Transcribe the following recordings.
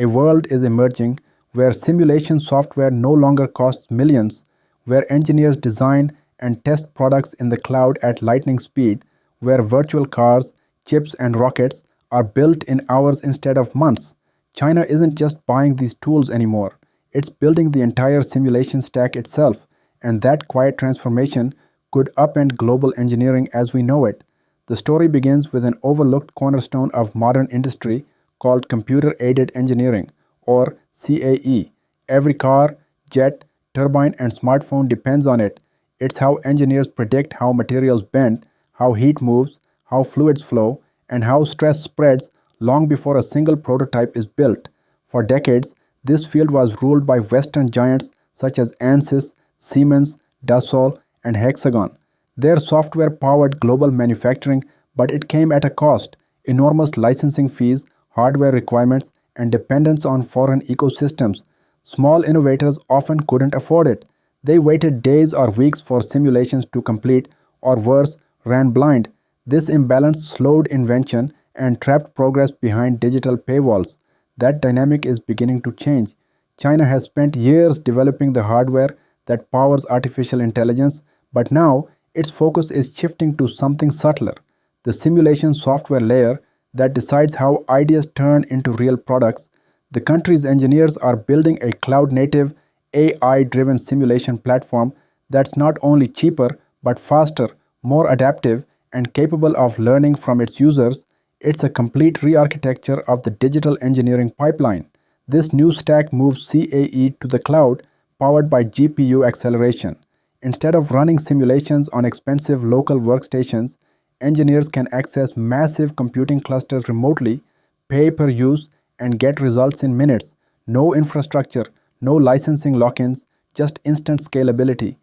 A world is emerging where simulation software no longer costs millions, where engineers design and test products in the cloud at lightning speed, where virtual cars, chips, and rockets are built in hours instead of months. China isn't just buying these tools anymore, it's building the entire simulation stack itself, and that quiet transformation could upend global engineering as we know it. The story begins with an overlooked cornerstone of modern industry called computer aided engineering, or CAE. Every car, jet, turbine, and smartphone depends on it. It's how engineers predict how materials bend, how heat moves, how fluids flow, and how stress spreads long before a single prototype is built. For decades, this field was ruled by Western giants such as ANSYS, Siemens, Dassault, and Hexagon. Their software powered global manufacturing, but it came at a cost: enormous licensing fees, hardware requirements, and dependence on foreign ecosystems. Small innovators often couldn't afford it. They waited days or weeks for simulations to complete, or worse, ran blind. This imbalance slowed invention and trapped progress behind digital paywalls. That dynamic is beginning to change. China has spent years developing the hardware that powers artificial intelligence, but now its focus is shifting to something subtler: the simulation software layer that decides how ideas turn into real products. The country's engineers are building a cloud native, AI driven simulation platform that's not only cheaper but faster, more adaptive, and capable of learning from its users. It's a complete re architecture of the digital engineering pipeline. This new stack moves CAE to the cloud, powered by GPU acceleration. Instead of running simulations on expensive local workstations, engineers can access massive computing clusters remotely, pay per use, and get results in minutes. No infrastructure, no licensing lock ins, just instant scalability.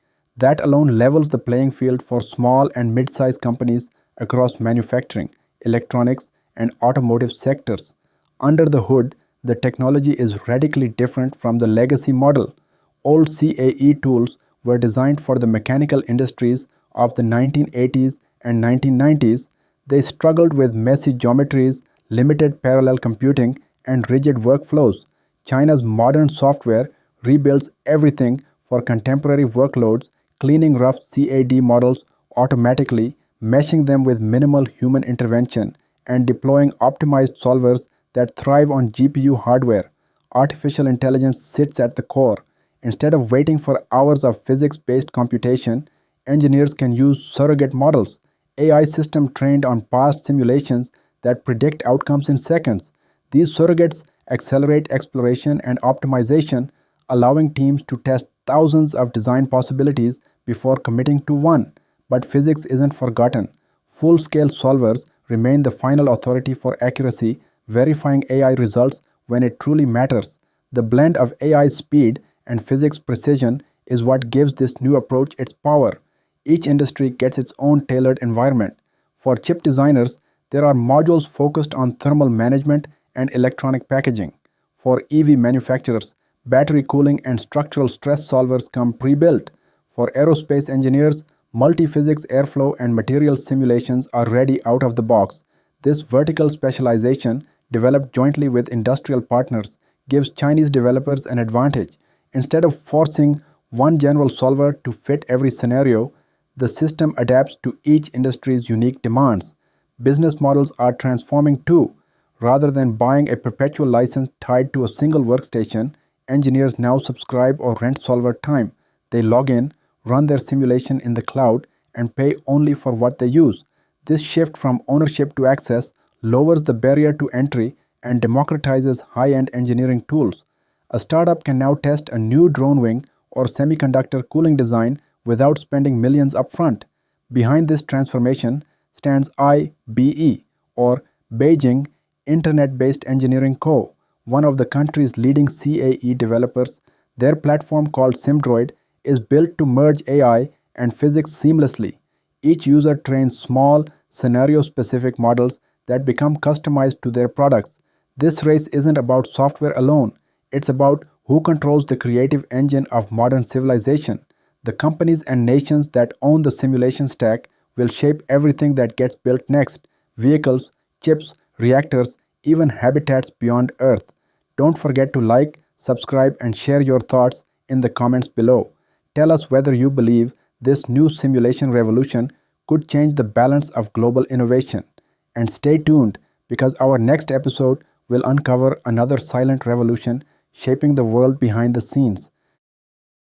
That alone levels the playing field for small and mid sized companies across manufacturing, electronics, and automotive sectors. Under the hood, the technology is radically different from the legacy model. Old CAE tools were designed for the mechanical industries of the 1980s and 1990s. They struggled with messy geometries, limited parallel computing, and rigid workflows. China's modern software rebuilds everything for contemporary workloads, cleaning rough CAD models automatically, meshing them with minimal human intervention, and deploying optimized solvers that thrive on GPU hardware. Artificial intelligence sits at the core. Instead of waiting for hours of physics based computation, engineers can use surrogate models, AI systems trained on past simulations that predict outcomes in seconds. These surrogates accelerate exploration and optimization, allowing teams to test thousands of design possibilities before committing to one. But physics isn't forgotten. Full scale solvers remain the final authority for accuracy, verifying AI results when it truly matters. The blend of AI speed and physics precision is what gives this new approach its power. Each industry gets its own tailored environment. For chip designers, there are modules focused on thermal management and electronic packaging. For EV manufacturers, battery cooling and structural stress solvers come pre-built. For aerospace engineers, multi-physics airflow and materials simulations are ready out of the box. This vertical specialization, developed jointly with industrial partners, gives Chinese developers an advantage. Instead of forcing one general solver to fit every scenario, the system adapts to each industry's unique demands. Business models are transforming too. Rather than buying a perpetual license tied to a single workstation, engineers now subscribe or rent solver time. They log in, run their simulation in the cloud, and pay only for what they use. This shift from ownership to access lowers the barrier to entry and democratizes high-end engineering tools. A startup can now test a new drone wing or semiconductor cooling design without spending millions upfront. Behind this transformation stands IBE, or Beijing Internet-Based Engineering Co., one of the country's leading CAE developers. Their platform, called SimDroid, is built to merge AI and physics seamlessly. Each user trains small, scenario-specific models that become customized to their products. This race isn't about software alone, it's about who controls the creative engine of modern civilization. The companies and nations that own the simulation stack will shape everything that gets built next: vehicles, chips, reactors, even habitats beyond Earth. Don't forget to like, subscribe, and share your thoughts in the comments below. Tell us whether you believe this new simulation revolution could change the balance of global innovation. And stay tuned because our next episode will uncover another silent revolution shaping the world behind the scenes.